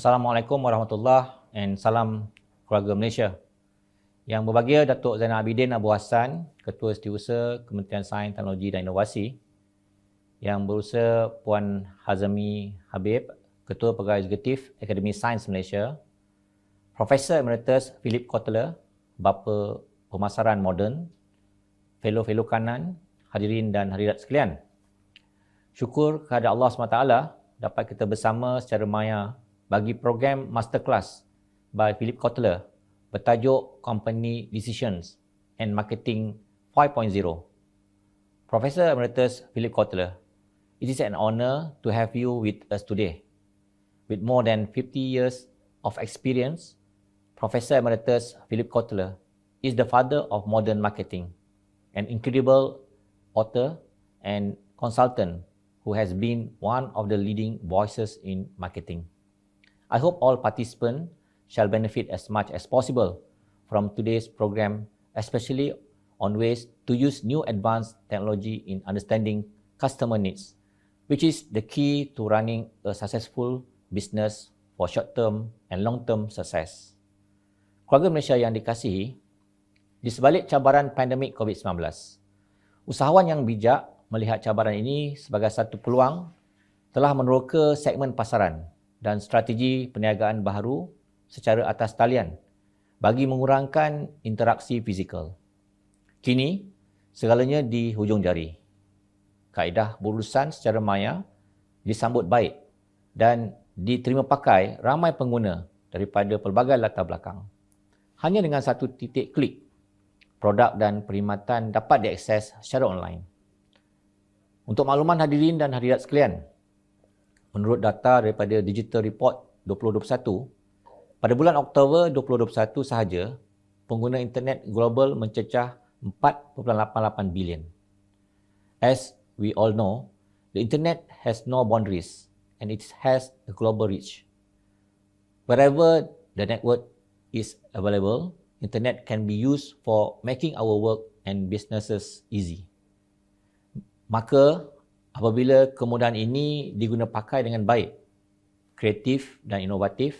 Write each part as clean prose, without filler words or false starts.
Assalamualaikum warahmatullahi and salam keluarga Malaysia. Yang berbahagia Datuk Zainal Abidin Abu Hassan, Ketua Setiausaha Kementerian Sains, Teknologi dan Inovasi. Yang berusaha Puan Hazami Habib, Ketua Pegawai Eksekutif Akademi Sains Malaysia. Profesor Emeritus Philip Kotler, Bapa Pemasaran Moden. Fellow-fellow kanan, hadirin dan hadirat sekalian. Syukur kepada Allah SWT dapat kita bersama secara maya bagi program Masterclass by Philip Kotler bertajuk Company Decisions and Marketing 5.0. Professor Emeritus Philip Kotler, it is an honor to have you with us today. With more than 50 years of experience, Professor Emeritus Philip Kotler is the father of modern marketing, an incredible author and consultant who has been one of the leading voices in marketing. I hope all participants shall benefit as much as possible from today's program, especially on ways to use new advanced technology in understanding customer needs, which is the key to running a successful business for short-term and long-term success. Keluarga Malaysia yang dikasihi, di sebalik cabaran pandemik COVID-19, usahawan yang bijak melihat cabaran ini sebagai satu peluang telah meneroka segmen pasaran dan strategi perniagaan baharu secara atas talian bagi mengurangkan interaksi fizikal. Kini, segalanya di hujung jari. Kaedah berurusan secara maya disambut baik dan diterima pakai ramai pengguna daripada pelbagai latar belakang. Hanya dengan satu titik klik, produk dan perkhidmatan dapat diakses secara online. Untuk makluman hadirin dan hadirat sekalian, menurut data daripada Digital Report 2021, pada bulan Oktober 2021 sahaja, pengguna internet global mencecah 4.88 bilion. As we all know, the internet has no boundaries and it has a global reach. Wherever the network is available, internet can be used for making our work and businesses easy. Maka, apabila kemudahan ini diguna pakai dengan baik, kreatif dan inovatif,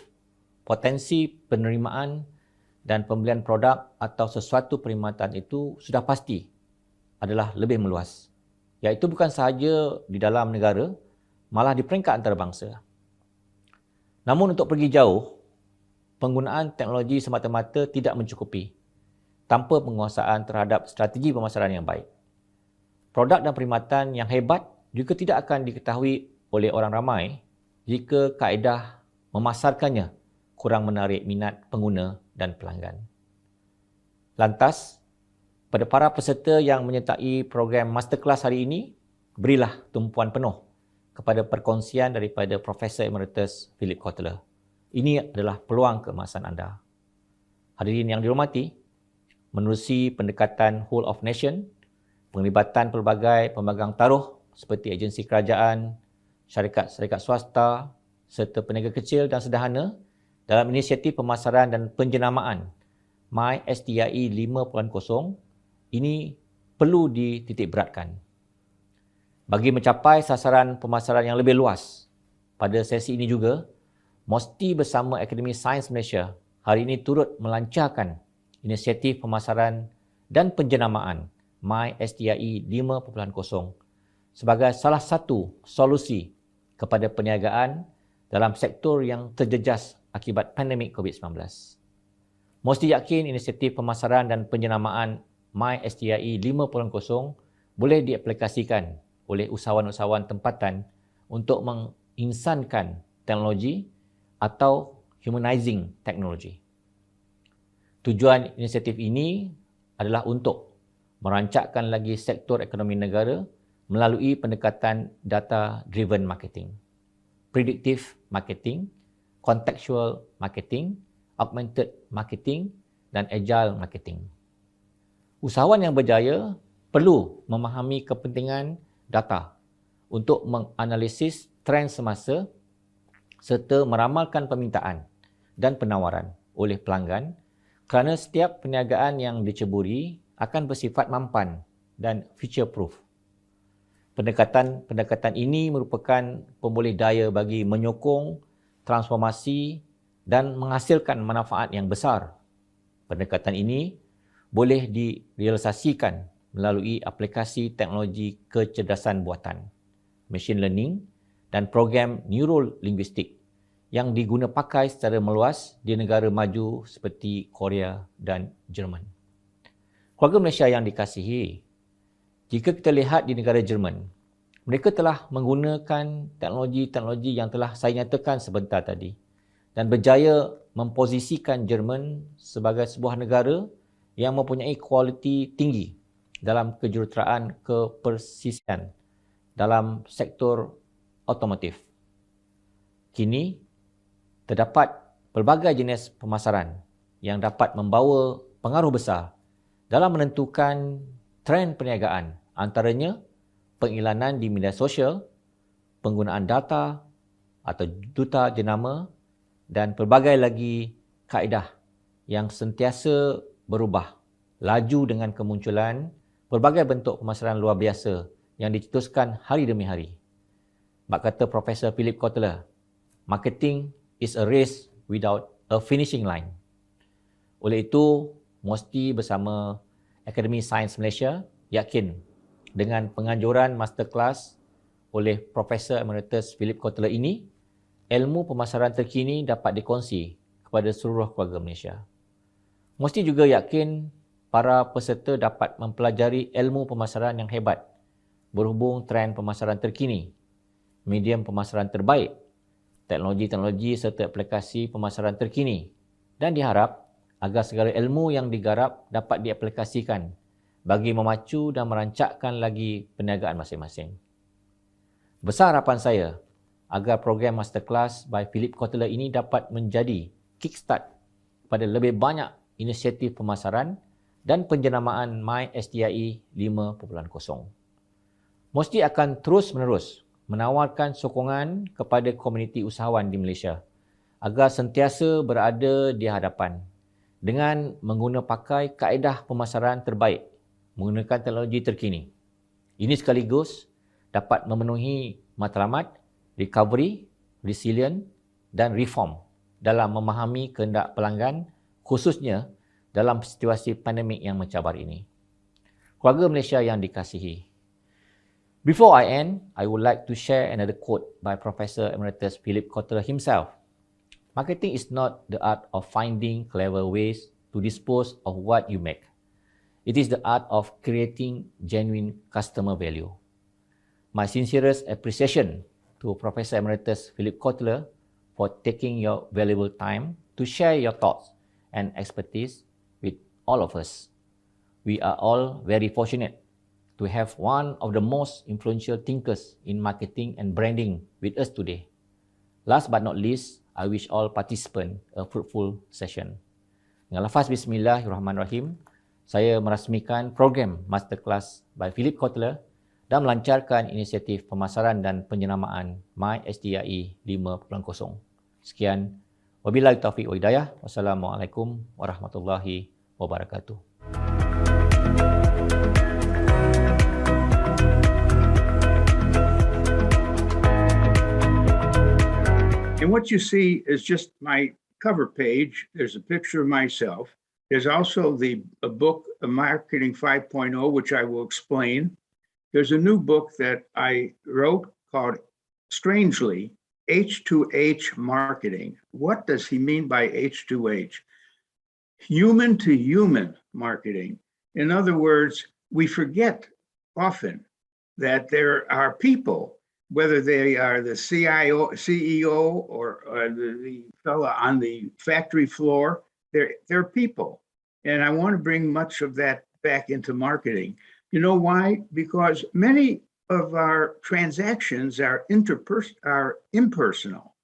potensi penerimaan dan pembelian produk atau sesuatu perkhidmatan itu sudah pasti adalah lebih meluas. Iaitu bukan sahaja di dalam negara, malah di peringkat antarabangsa. Namun untuk pergi jauh, penggunaan teknologi semata-mata tidak mencukupi tanpa penguasaan terhadap strategi pemasaran yang baik. Produk dan perkhidmatan yang hebat juga tidak akan diketahui oleh orang ramai jika kaedah memasarkannya kurang menarik minat pengguna dan pelanggan. Lantas, pada para peserta yang menyertai program Masterclass hari ini, berilah tumpuan penuh kepada perkongsian daripada Profesor Emeritus Philip Kotler. Ini adalah peluang keemasan anda. Hadirin yang dihormati, menerusi pendekatan whole of nation, penglibatan pelbagai pemegang taruh seperti agensi kerajaan, syarikat-syarikat swasta serta peniaga kecil dan sederhana dalam inisiatif pemasaran dan penjenamaan MySTIE 5.0 ini perlu dititikberatkan. Bagi mencapai sasaran pemasaran yang lebih luas, pada sesi ini juga, MySTIE bersama Akademi Sains Malaysia hari ini turut melancarkan inisiatif pemasaran dan penjenamaan MySTIE 5.0 sebagai salah satu solusi kepada perniagaan dalam sektor yang terjejas akibat pandemik COVID-19. MySTIE yakin inisiatif pemasaran dan penjenamaan MySTIE 5.0 boleh diaplikasikan oleh usahawan-usahawan tempatan untuk menginsankan teknologi atau humanizing teknologi. Tujuan inisiatif ini adalah untuk merancakkan lagi sektor ekonomi negara melalui pendekatan data-driven marketing, predictive marketing, contextual marketing, augmented marketing, dan agile marketing. Usahawan yang berjaya perlu memahami kepentingan data untuk menganalisis trend semasa serta meramalkan permintaan dan penawaran oleh pelanggan kerana setiap perniagaan yang diceburi akan bersifat mampan dan future proof. Pendekatan ini merupakan pemboleh daya bagi menyokong transformasi dan menghasilkan manfaat yang besar. Pendekatan ini boleh direalisasikan melalui aplikasi teknologi kecerdasan buatan, machine learning dan program neurolinguistik yang diguna pakai secara meluas di negara maju seperti Korea dan Jerman. Keluarga Malaysia yang dikasihi, jika kita lihat di negara Jerman, mereka telah menggunakan teknologi-teknologi yang telah saya nyatakan sebentar tadi dan berjaya memposisikan Jerman sebagai sebuah negara yang mempunyai kualiti tinggi dalam kejuruteraan kepresisian dalam sektor otomotif. Kini, terdapat pelbagai jenis pemasaran yang dapat membawa pengaruh besar dalam menentukan trend perniagaan, antaranya pengiklanan di media sosial, penggunaan data atau duta jenama dan pelbagai lagi kaedah yang sentiasa berubah laju dengan kemunculan pelbagai bentuk pemasaran luar biasa yang dicetuskan hari demi hari. Bak kata Profesor Philip Kotler, marketing is a race without a finishing line. Oleh itu, MySTIE bersama Akademi Sains Malaysia yakin dengan penganjuran Masterclass oleh Profesor Emeritus Philip Kotler ini, ilmu pemasaran terkini dapat dikongsi kepada seluruh keluarga Malaysia. MySTIE juga yakin para peserta dapat mempelajari ilmu pemasaran yang hebat berhubung trend pemasaran terkini, medium pemasaran terbaik, teknologi-teknologi serta aplikasi pemasaran terkini dan diharap agar segala ilmu yang digarap dapat diaplikasikan bagi memacu dan merancakkan lagi perniagaan masing-masing. Besar harapan saya agar program Masterclass by Philip Kotler ini dapat menjadi kickstart pada lebih banyak inisiatif pemasaran dan penjenamaan MySTIE 5.0. MySTIE akan terus-menerus menawarkan sokongan kepada komuniti usahawan di Malaysia agar sentiasa berada di hadapan dengan menggunakan pakai kaedah pemasaran terbaik menggunakan teknologi terkini. Ini sekaligus dapat memenuhi matlamat recovery, resilient dan reform dalam memahami kehendak pelanggan khususnya dalam situasi pandemik yang mencabar ini. Keluarga Malaysia yang dikasihi, before I end, I would like to share another quote by Professor Emeritus Philip Kotler himself. Marketing is not the art of finding clever ways to dispose of what you make. It is the art of creating genuine customer value. My sincerest appreciation to Professor Emeritus Philip Kotler for taking your valuable time to share your thoughts and expertise with all of us. We are all very fortunate to have one of the most influential thinkers in marketing and branding with us today. Last but not least, I wish all participants a fruitful session. Dengan lafaz Bismillahirrahmanirrahim, saya merasmikan program Masterclass by Philip Kotler dan melancarkan inisiatif pemasaran dan penjenamaan MySTIE 5.0. Sekian, wabillahi taufiq wa hidayah. Wassalamualaikum warahmatullahi wabarakatuh. And what you see is just my cover page. There's a picture of myself. There's also a book, Marketing 5.0, which I will explain. There's a new book that I wrote called, strangely, H2H Marketing. What does he mean by H2H? Human to human marketing. In other words, we forget often that there are people, whether they are the CEO or the fella on the factory floor, they're people. And I want to bring much of that back into marketing. You know why? Because many of our transactions are impersonal.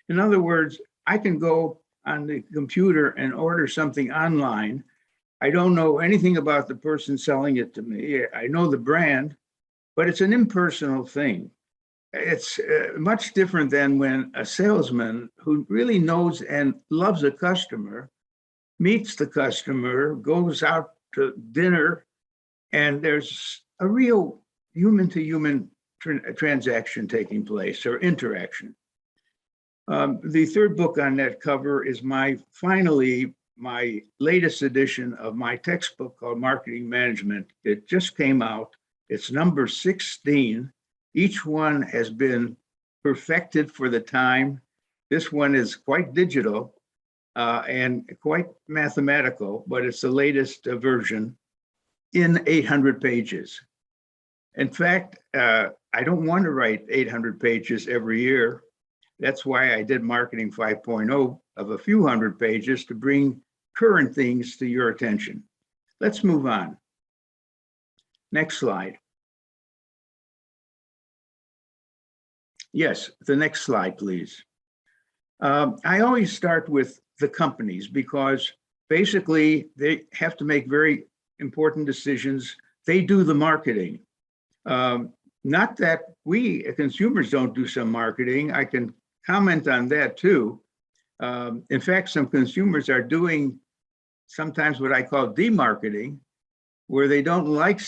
In other words, I can go on the computer and order something online. I don't know anything about the person selling it to me. I know the brand, but it's an impersonal thing. It's much different than when a salesman who really knows and loves a customer meets the customer, goes out to dinner, and there's a real human-to-human transaction taking place or interaction. The third book on that cover is finally my latest edition of my textbook called Marketing Management. It just came out. It's number 16. Each one has been perfected for the time. This one is quite digital and quite mathematical, but it's the latest version in 800 pages. In fact, I don't want to write 800 pages every year. That's why I did Marketing 5.0 of a few hundred pages to bring current things to your attention. Let's move on. Next slide. Yes, the next slide, please. I always start with the companies because basically they have to make very important decisions. They do the marketing. Not that we consumers don't do some marketing. I can comment on that too. In fact, some consumers are doing sometimes what I call demarketing, where they don't like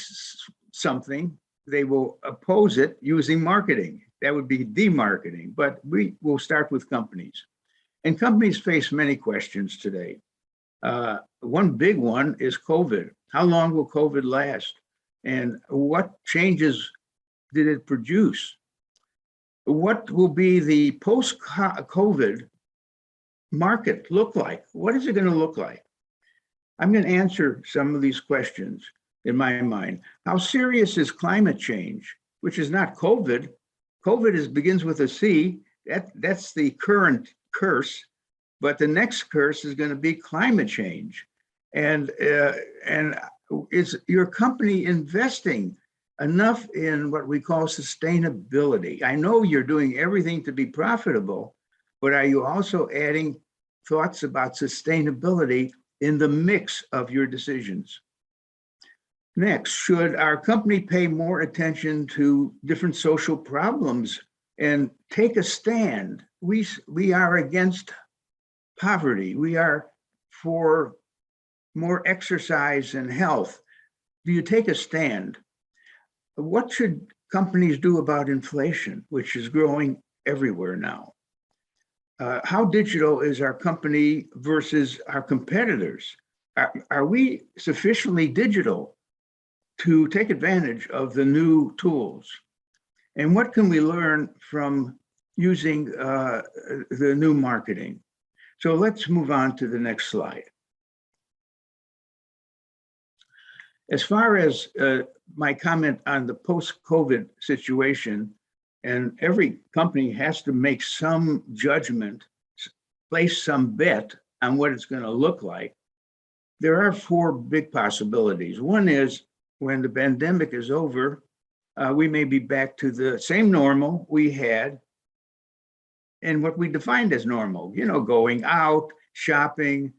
something, they will oppose it using marketing. That would be demarketing, but we will start with companies. And companies face many questions today. One big one is COVID. How long will COVID last? And what changes did it produce? What will be the post-COVID market look like? What is it going to look like? I'm going to answer some of these questions in my mind. How serious is climate change, which is not COVID? COVID begins with a C. That's the current curse, but the next curse is going to be climate change. And is your company investing enough in what we call sustainability? I know you're doing everything to be profitable, but are you also adding thoughts about sustainability in the mix of your decisions? Next, should our company pay more attention to different social problems and take a stand? We are against poverty. We are for more exercise and health. Do you take a stand? What should companies do about inflation, which is growing everywhere now? How digital is our company versus our competitors? Are we sufficiently digital to take advantage of the new tools? And what can we learn from using the new marketing? So let's move on to the next slide. As far as my comment on the post-COVID situation, and every company has to make some judgment, place some bet on what it's going to look like. There are four big possibilities. One is when the pandemic is over, we may be back to the same normal we had and what we defined as normal, going out, shopping,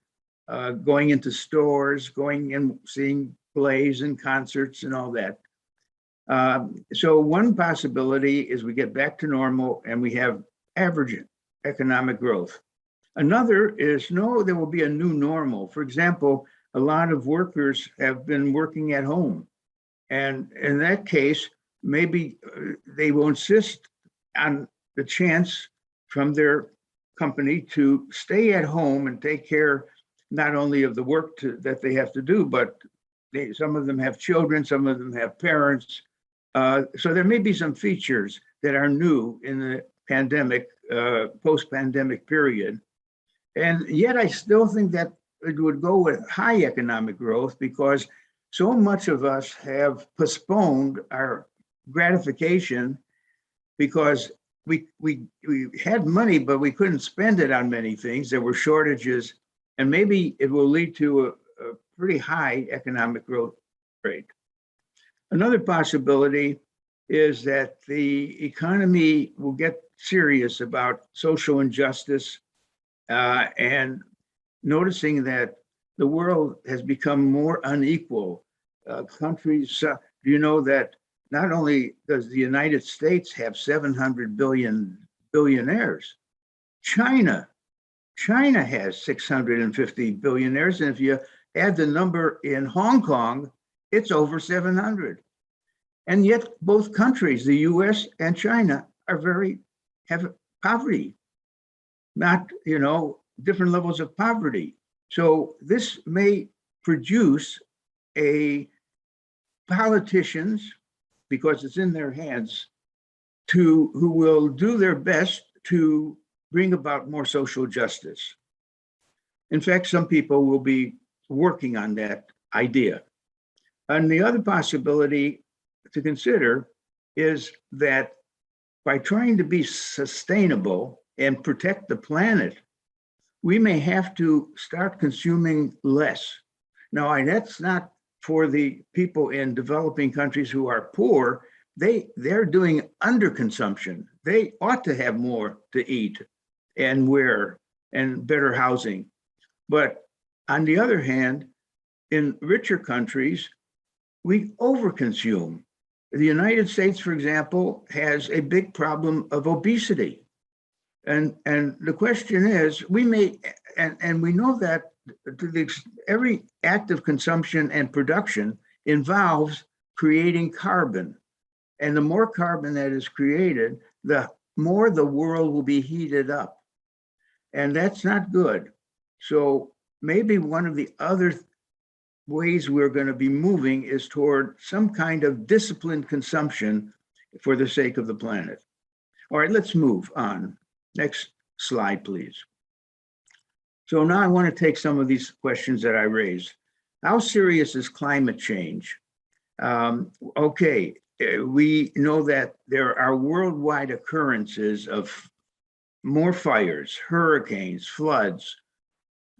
going into stores, going and seeing plays and concerts and all that. So one possibility is we get back to normal and we have average economic growth. Another is, no, there will be a new normal. For example, a lot of workers have been working at home. And in that case, maybe they will insist on the chance from their company to stay at home and take care not only of the work that they have to do, but some of them have children, some of them have parents. So there may be some features that are new in the pandemic, post-pandemic period. And yet I still think that it would go with high economic growth because so much of us have postponed our gratification because we had money, but we couldn't spend it on many things. There were shortages, and maybe it will lead to a pretty high economic growth rate. Another possibility is that the economy will get serious about social injustice and noticing that the world has become more unequal. Countries, do you know that not only does the United States have 700 billionaires, China has 650 billionaires. And if you add the number in Hong Kong, it's over 700. And yet both countries, the US and China, have poverty. not, different levels of poverty. So this may produce a politicians, because it's in their hands, who will do their best to bring about more social justice. In fact, some people will be working on that idea. And the other possibility to consider is that by trying to be sustainable and protect the planet, we may have to start consuming less. Now, that's not for the people in developing countries who are poor. They're doing underconsumption. They ought to have more to eat and wear and better housing. But on the other hand, in richer countries, we overconsume. The United States, for example, has a big problem of obesity. And the question is, we may, and we know that every act of consumption and production involves creating carbon. And the more carbon that is created, the more the world will be heated up. And that's not good. So maybe one of the other ways we're going to be moving is toward some kind of disciplined consumption for the sake of the planet. All right, let's move on. Next slide, please. So now I want to take some of these questions that I raised. How serious is climate change? Okay, we know that there are worldwide occurrences of more fires, hurricanes, floods,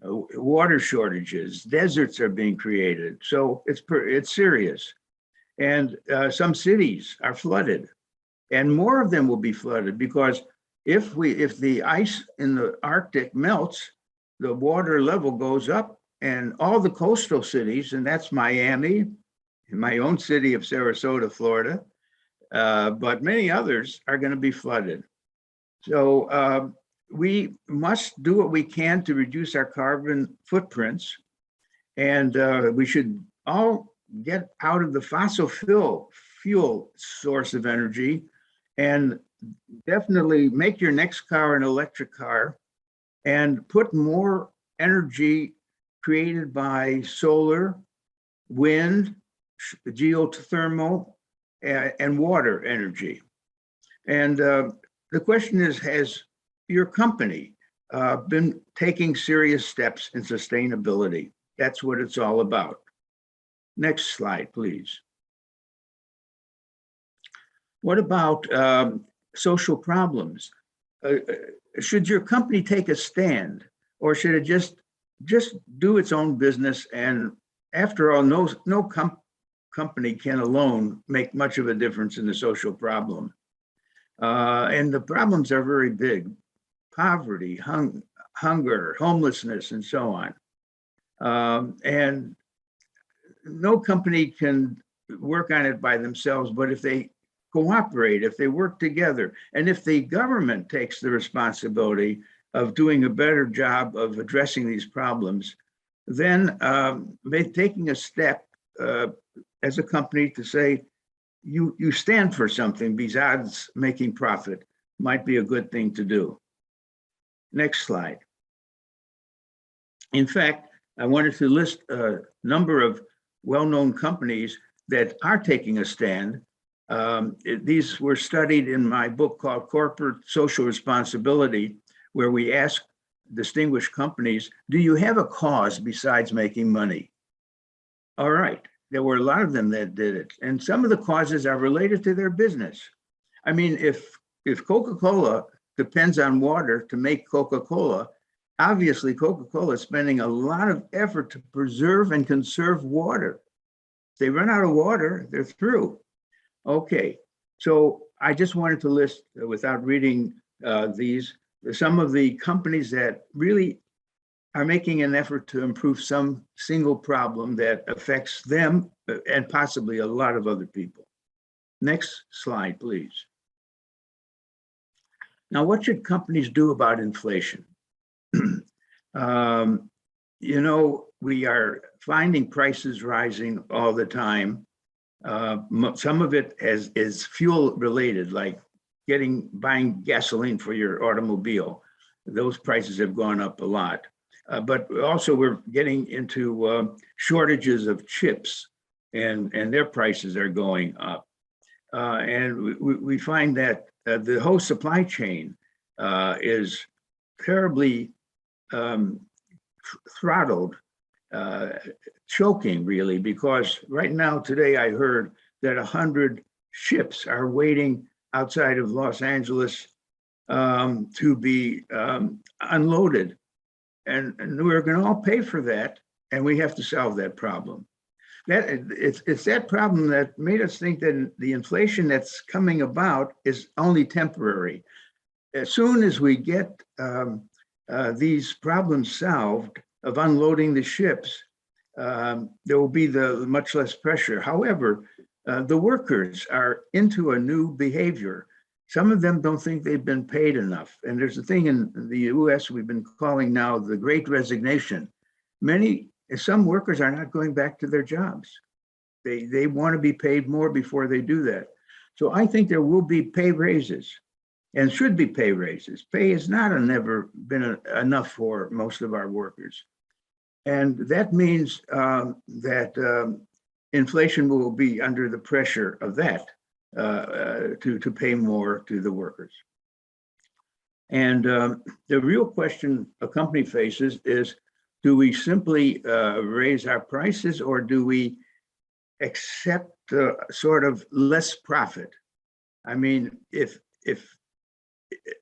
water shortages, deserts are being created. So it's serious. And some cities are flooded, and more of them will be flooded because if the ice in the Arctic melts, the water level goes up, and all the coastal cities, and that's Miami, my own city of Sarasota, Florida, but many others are going to be flooded. So we must do what we can to reduce our carbon footprints, and we should all get out of the fossil fuel source of energy, and definitely make your next car an electric car, and put more energy created by solar, wind, geothermal, and water energy. And the question is, has your company been taking serious steps in sustainability? That's what it's all about. Next slide, please. What about social problems? Should your company take a stand, or should it just do its own business? And after all, no company can alone make much of a difference in the social problem. And the problems are very big: poverty, hunger, homelessness, and so on. And no company can work on it by themselves, but if they cooperate, if they work together, and if the government takes the responsibility of doing a better job of addressing these problems, then taking a step as a company to say, you stand for something besides making profit might be a good thing to do. Next slide. In fact, I wanted to list a number of well-known companies that are taking a stand. These were studied in my book called Corporate Social Responsibility, where we ask distinguished companies, do you have a cause besides making money? All right, there were a lot of them that did it. And some of the causes are related to their business. I mean, if Coca-Cola depends on water to make Coca-Cola, obviously Coca-Cola is spending a lot of effort to preserve and conserve water. If they run out of water, they're through. Okay, so I just wanted to list, without reading these, some of the companies that really are making an effort to improve some single problem that affects them and possibly a lot of other people. Next slide, please. Now, what should companies do about inflation? You know, we are finding prices rising all the time. Some of it is fuel related, like buying gasoline for your automobile. those prices have gone up a lot. But also we're getting into shortages of chips, and their prices are going up. And we find that the whole supply chain is terribly throttled, choking really, because right now today I heard that 100 ships are waiting outside of Los Angeles to be unloaded. And we're going to all pay for that, and we have to solve that problem. It's that problem that made us think that the inflation that's coming about is only temporary. As soon as we get these problems solved of unloading the ships, there will be much less pressure. However, the workers are into a new behavior. Some of them don't think they've been paid enough. And there's a thing in the US we've been calling now the Great Resignation. Some workers are not going back to their jobs. They want to be paid more before they do that. So I think there will be pay raises, and should be pay raises. Pay has never been enough for most of our workers. And that means that inflation will be under the pressure of that to pay more to the workers. And the real question a company faces is, do we simply raise our prices, or do we accept sort of less profit? I mean, if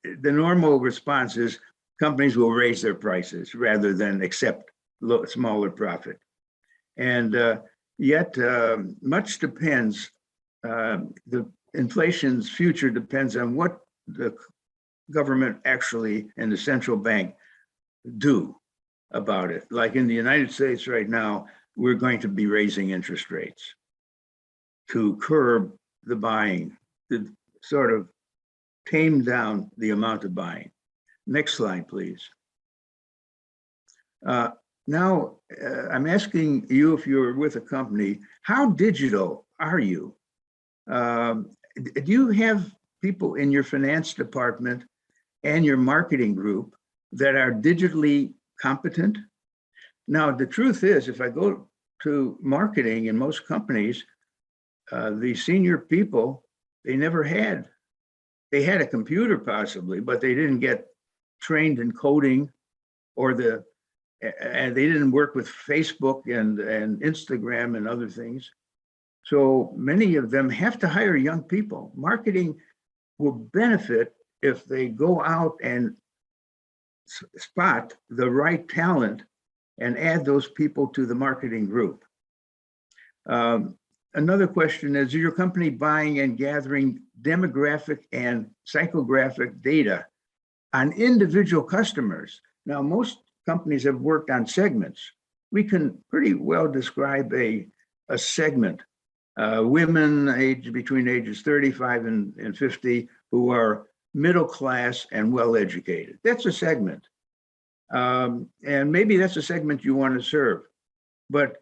the normal response is companies will raise their prices rather than accept smaller profit. And yet much depends, the inflation's future depends on what the government actually and the central bank do about it. Like in the United States right now, we're going to be raising interest rates to curb the buying, to sort of tame down the amount of buying. Next slide, please. Now, I'm asking you, if you're with a company, how digital are you? Do you have people in your finance department and your marketing group that are digitally competent? Now, the truth is, if I go to marketing in most companies, the senior people, they had a computer possibly, but they didn't get trained in coding, and they didn't work with Facebook and Instagram and other things. So many of them have to hire young people. Marketing will benefit if they go out and spot the right talent and add those people to the marketing group. Another question is your company buying and gathering demographic and psychographic data on individual customers? Now, most companies have worked on segments. We can pretty well describe a segment. Women aged between ages 35 and 50 who are middle class and well-educated. That's a segment. And maybe that's a segment you want to serve. But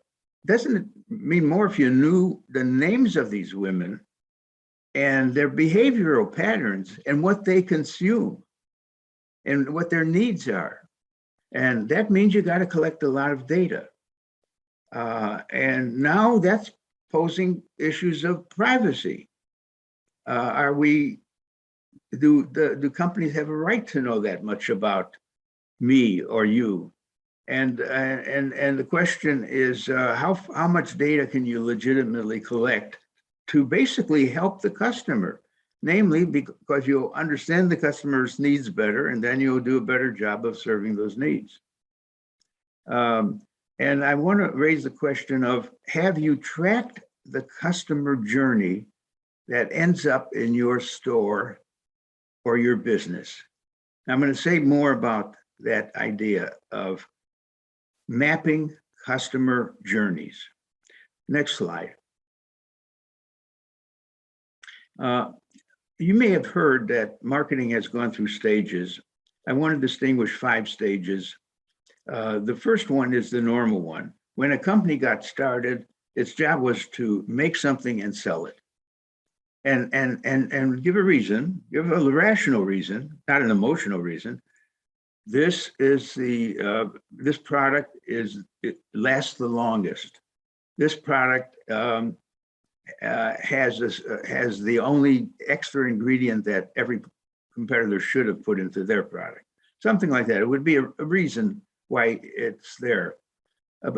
doesn't it mean more if you knew the names of these women and their behavioral patterns and what they consume and what their needs are? And that means you got to collect a lot of data. And now that's posing issues of privacy. Do companies have a right to know that much about me or you? And the question is, how much data can you legitimately collect to basically help the customer? Namely, because you'll understand the customer's needs better, and then you'll do a better job of serving those needs. And I want to raise the question of, have you tracked the customer journey that ends up in your store or your business? I'm going to say more about that idea of mapping customer journeys. Next slide. You may have heard that marketing has gone through stages. I want to distinguish 5 stages. The first one is the normal one. When a company got started, its job was to make something and sell it. And give a reason, give a rational reason, not an emotional reason. This is this product it lasts the longest. This product has the only extra ingredient that every competitor should have put into their product. Something like that. It would be a reason why it's there.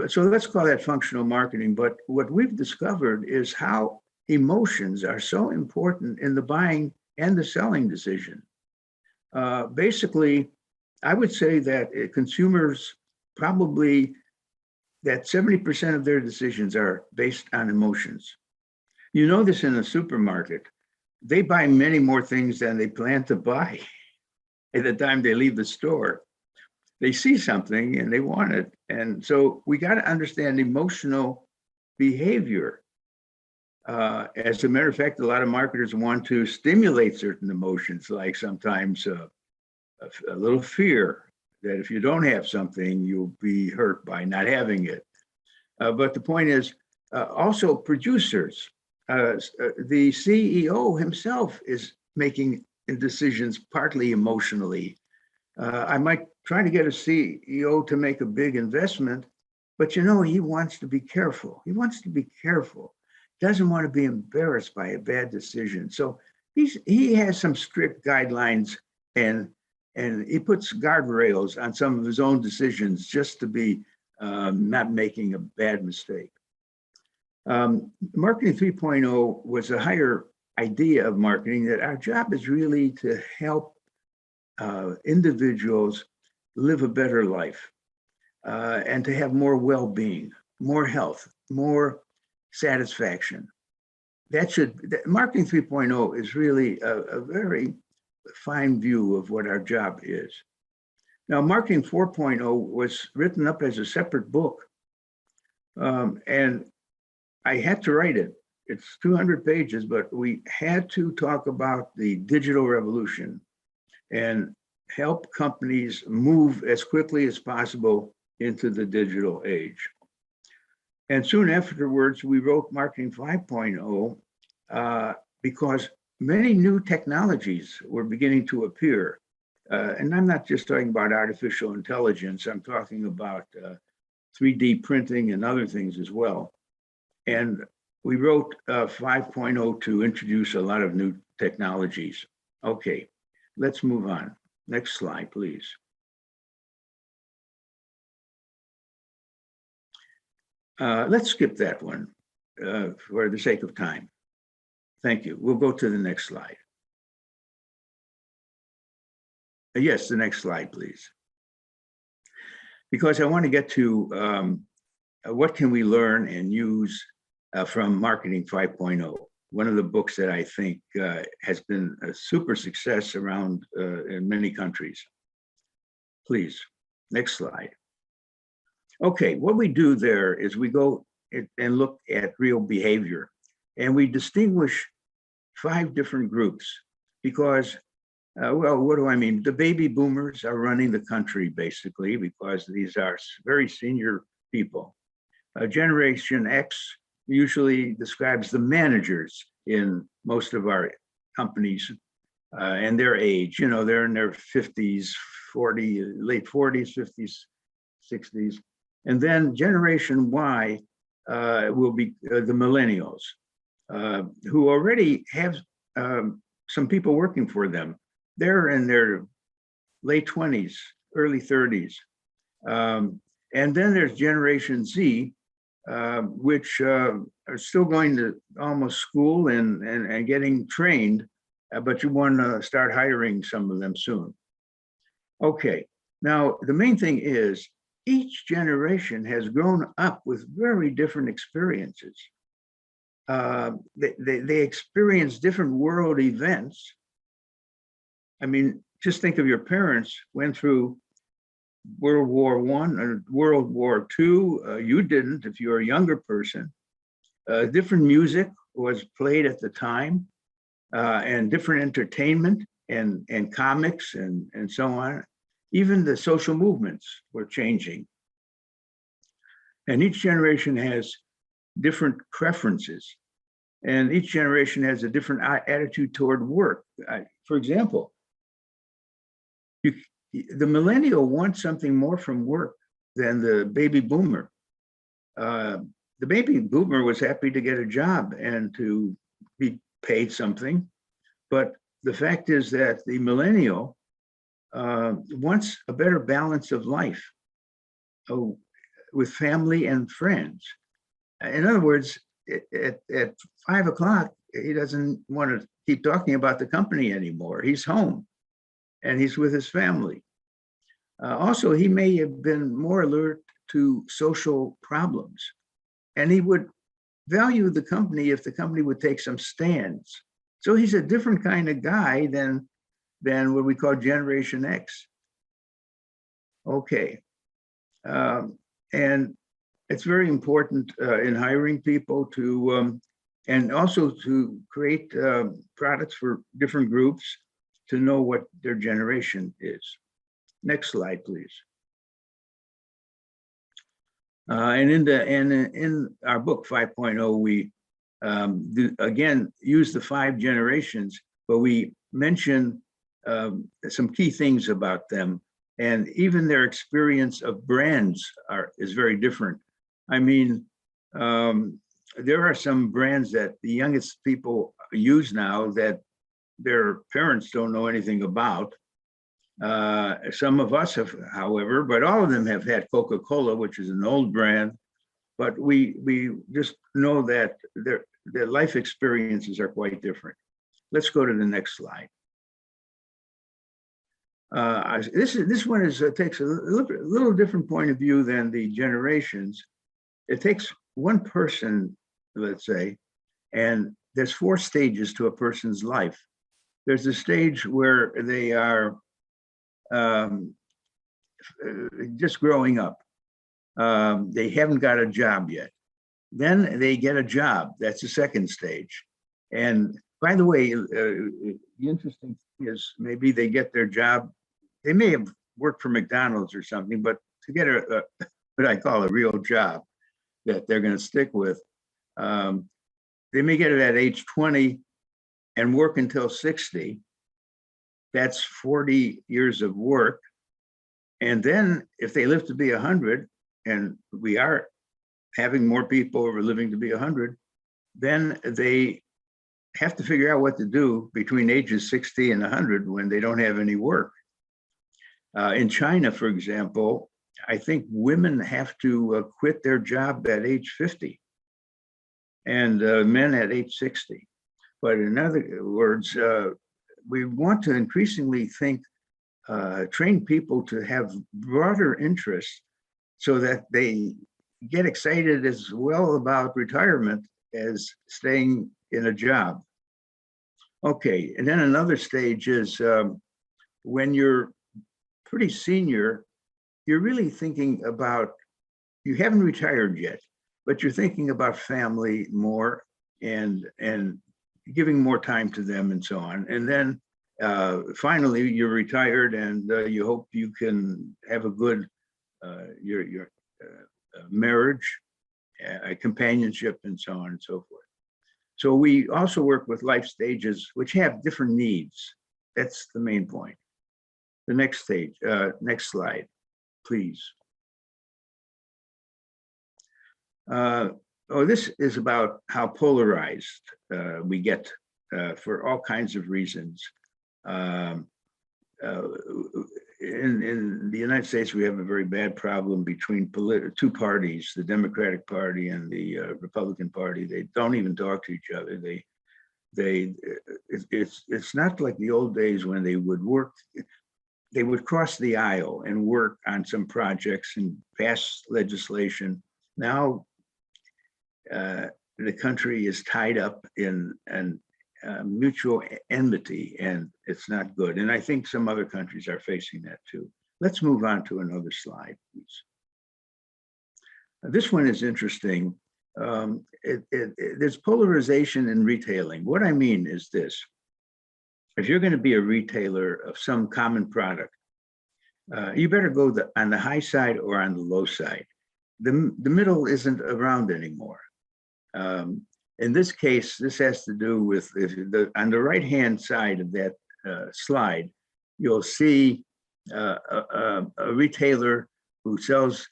So let's call that functional marketing. But what we've discovered is how emotions are so important in the buying and the selling decision. Basically, I would say that consumers probably that 70% of their decisions are based on emotions. You know this in a supermarket. They buy many more things than they plan to buy at the time they leave the store. They see something and they want it. And so we got to understand emotional behavior. As a matter of fact, a lot of marketers want to stimulate certain emotions, like sometimes a little fear that if you don't have something, you'll be hurt by not having it. But the point is, also producers, the CEO himself is making decisions partly emotionally. I might try to get a CEO to make a big investment, but he wants to be careful. He wants to be careful. Doesn't want to be embarrassed by a bad decision. So he has some strict guidelines and he puts guardrails on some of his own decisions just to be not making a bad mistake. Marketing 3.0 was a higher idea of marketing, that our job is really to help individuals live a better life and to have more well-being, more health, more satisfaction. Marketing 3.0 is really a very fine view of what our job is. Now, Marketing 4.0 was written up as a separate book, and I had to write it. It's 200 pages, but we had to talk about the digital revolution and help companies move as quickly as possible into the digital age. And soon afterwards, we wrote Marketing 5.0 because many new technologies were beginning to appear. And I'm not just talking about artificial intelligence, I'm talking about 3D printing and other things as well. And we wrote 5.0 to introduce a lot of new technologies. Okay, let's move on. Next slide, please. Let's skip that one for the sake of time. Thank you. We'll go to the next slide. Yes, the next slide, please. Because I want to get to what can we learn and use from Marketing 5.0, one of the books that I think has been a super success around in many countries. Please, next slide. Okay, what we do there is we go and look at real behavior, and we distinguish 5 different groups because, well, what do I mean? The baby boomers are running the country basically because these are very senior people. Generation X usually describes the managers in most of our companies and their age. They're in their 50s, late 40s, 50s, 60s. And then Generation Y will be the millennials, who already have some people working for them. They're in their late 20s, early 30s. And then there's Generation Z, which are still going to almost school and getting trained, but you want to start hiring some of them soon. Okay, now the main thing is each generation has grown up with very different experiences. They experience different world events. I mean, just think of your parents went through World War I or World War II. You didn't if you're a younger person. Different music was played at the time, and different entertainment and comics and so on. Even the social movements were changing. And each generation has different preferences. And each generation has a different attitude toward work. For example, the millennial wants something more from work than the baby boomer. The baby boomer was happy to get a job and to be paid something. But the fact is that the millennial wants a better balance of life with family and friends. In other words, at 5 o'clock, he doesn't want to keep talking about the company anymore. He's home and he's with his family. Also, he may have been more alert to social problems, and he would value the company if the company would take some stands. So he's a different kind of guy than what we call Generation X. Okay. And it's very important in hiring people to, and also to create products for different groups to know what their generation is. Next slide, please. And in our book 5.0, we again use the 5 generations, but we mention some key things about them, and even their experience of brands is very different. I mean, there are some brands that the youngest people use now that their parents don't know anything about. Some of us have, however, but all of them have had Coca-Cola, which is an old brand. But we just know that their life experiences are quite different. Let's go to the next slide. This one takes a little different point of view than the generations. It takes one person, let's say, and there's 4 stages to a person's life. There's a stage where they are just growing up. They haven't got a job yet. Then they get a job. That's the second stage. And by the way, the interesting thing is maybe they get their job. They may have worked for McDonald's or something, but to get what I call a real job that they're going to stick with, they may get it at age 20 and work until 60. That's 40 years of work. And then if they live to be 100, and we are having more people who are living to be 100, then they have to figure out what to do between ages 60 and 100 when they don't have any work. In China, for example, I think women have to quit their job at age 50 and men at age 60. But in other words, we want to increasingly train people to have broader interests so that they get excited as well about retirement as staying in a job. Okay, and then another stage is when you're pretty senior, you're really thinking about, you haven't retired yet, but you're thinking about family more and giving more time to them and so on. And then finally you're retired and you hope you can have a good your marriage, companionship, and so on and so forth. So we also work with life stages which have different needs. That's the main point. The next stage, next slide, please. This is about how polarized we get for all kinds of reasons. In the United States, we have a very bad problem between 2 parties, the Democratic Party and the Republican Party. They don't even talk to each other. It's not like the old days when they would work. They would cross the aisle and work on some projects and pass legislation. Now, the country is tied up in mutual enmity, and it's not good. And I think some other countries are facing that too. Let's move on to another slide, please. This one is interesting. There's polarization in retailing. What I mean is this. If you're going to be a retailer of some common product, you better go on the high side or on the low side. The middle isn't around anymore. In this case, this has to do with, on the right-hand side of that slide, you'll see a retailer who sells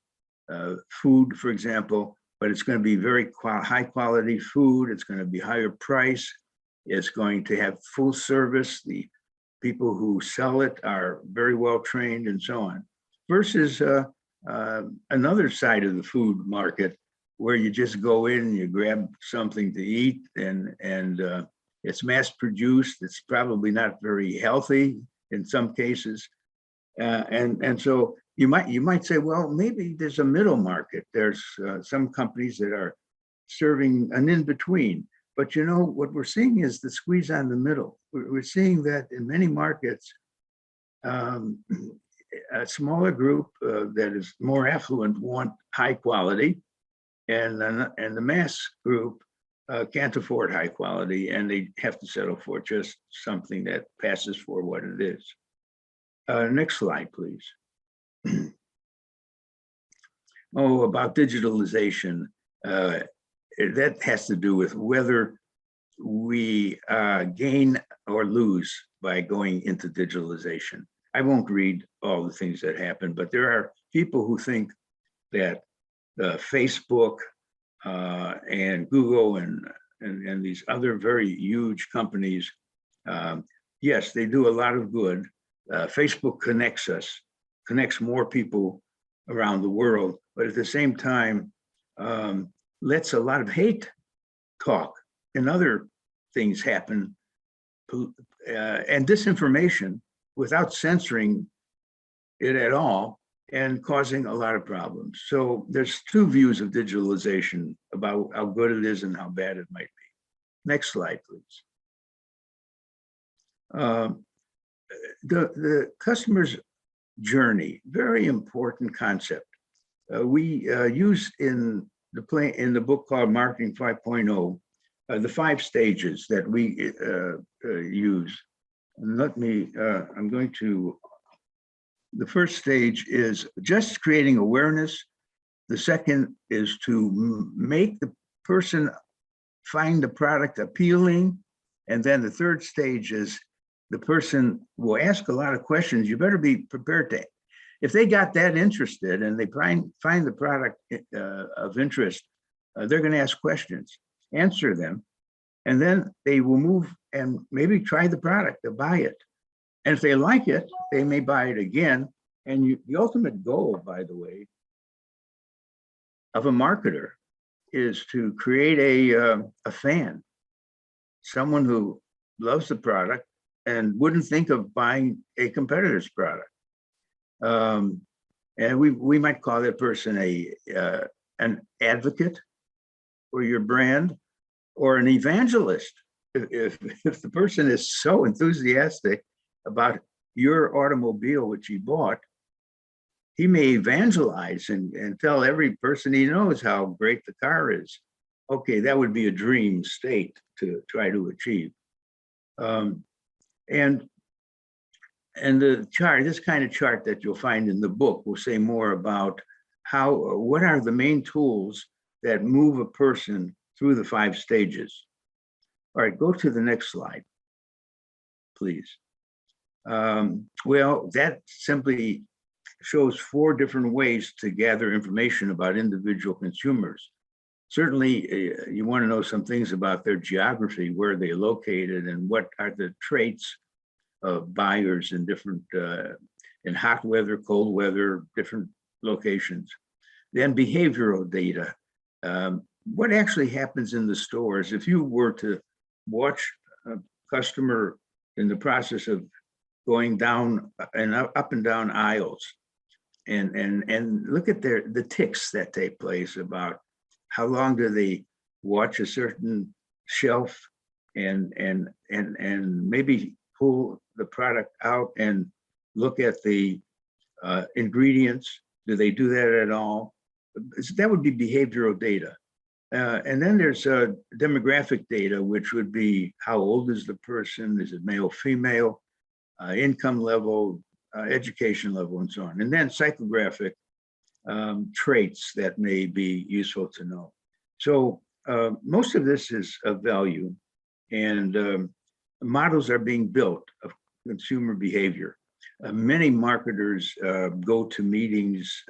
food, for example, but it's going to be very high quality food. It's going to be higher price. It's going to have full service. The people who sell it are very well trained and so on. Versus another side of the food market where you just go in and you grab something to eat and it's mass produced. It's probably not very healthy in some cases. And so you might say, well, maybe there's a middle market. There's some companies that are serving an in-between. But you know, what we're seeing is the squeeze on the middle. We're seeing that in many markets, a smaller group that is more affluent want high quality, and the mass group can't afford high quality, and they have to settle for just something that passes for what it is. Next slide, please. Oh, about digitalization. That has to do with whether we gain or lose by going into digitalization. I won't read all the things that happen, but there are people who think that Facebook and Google and these other very huge companies, yes, they do a lot of good. Facebook connects us, connects more people around the world, but at the same time, lets a lot of hate talk and other things happen, and disinformation without censoring it at all and causing a lot of problems. So there's two views of digitalization about how good it is and how bad it might be. Next slide, please. The customer's journey, very important concept. We use in the book called Marketing 5.0, the 5 stages that we use. And let me, I'm going to, the first stage is just creating awareness. The second is to make the person find the product appealing. And then the third stage is the person will ask a lot of questions. You better be prepared to, if they got that interested and they find the product of interest, they're going to ask questions, answer them, and then they will move and maybe try the product to buy it. And if they like it, they may buy it again. And the ultimate goal, by the way, of a marketer is to create a fan, someone who loves the product and wouldn't think of buying a competitor's product. And we might call that person an advocate for your brand, or an evangelist. If the person is so enthusiastic about your automobile, which he bought, he may evangelize and tell every person he knows how great the car is. Okay, that would be a dream state to try to achieve. And the chart, this kind of chart that you'll find in the book will say more about what are the main tools that move a person through the 5 stages. All right, go to the next slide, please. Well, that simply shows 4 different ways to gather information about individual consumers. Certainly, you want to know some things about their geography, where they're located, and what are the traits of buyers in different, in hot weather, cold weather, different locations. Then behavioral data. What actually happens in the stores? If you were to watch a customer in the process of going down and up and down aisles, and look at the ticks that take place about how long do they watch a certain shelf and maybe pull the product out and look at the ingredients. Do they do that at all? That would be behavioral data. And then there's demographic data, which would be how old is the person? Is it male, female, income level, education level, and so on. And then psychographic traits that may be useful to know. So most of this is of value, and models are being built of consumer behavior. Many marketers go to meetings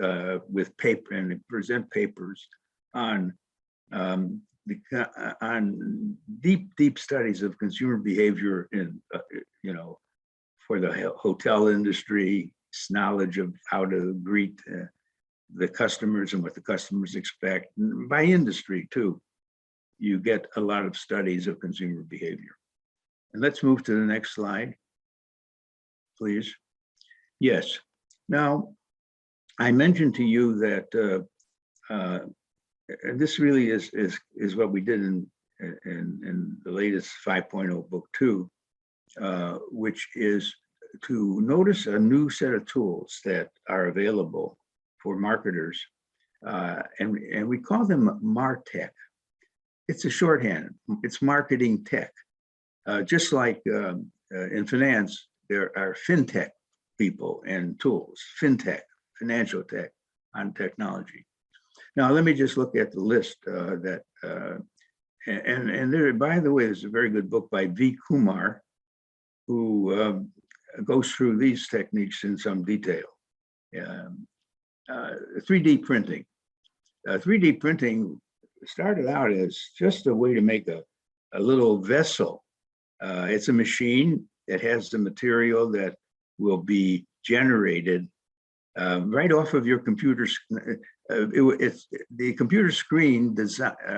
with paper and they present papers on on deep studies of consumer behavior in for the hotel industry, knowledge of how to greet the customers and what the customers expect. And by industry too, you get a lot of studies of consumer behavior. And let's move to the next slide, please. Yes. Now, I mentioned to you that and this really is what we did in the latest 5.0 book too, which is to notice a new set of tools that are available for marketers, and we call them MarTech. It's a shorthand. It's marketing tech. Just like in finance, there are fintech people and tools, fintech, financial tech on technology. Now, let me just look at the list and there, by the way, there's a very good book by V. Kumar, who goes through these techniques in some detail. 3D printing. 3D printing started out as just a way to make a little vessel. It's a machine that has the material that will be generated right off of your computer. The computer screen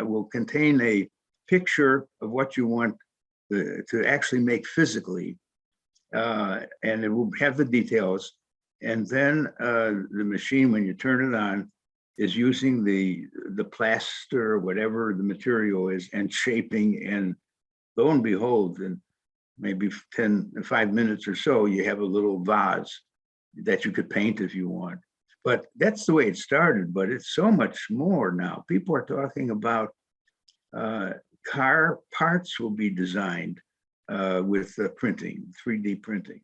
will contain a picture of what you want to actually make physically, and it will have the details. And then the machine, when you turn it on, is using the plaster or whatever the material is and shaping, and lo and behold, in maybe 5 minutes or so, you have a little vase that you could paint if you want. But that's the way it started, but it's so much more now. People are talking about car parts will be designed with printing, 3D printing.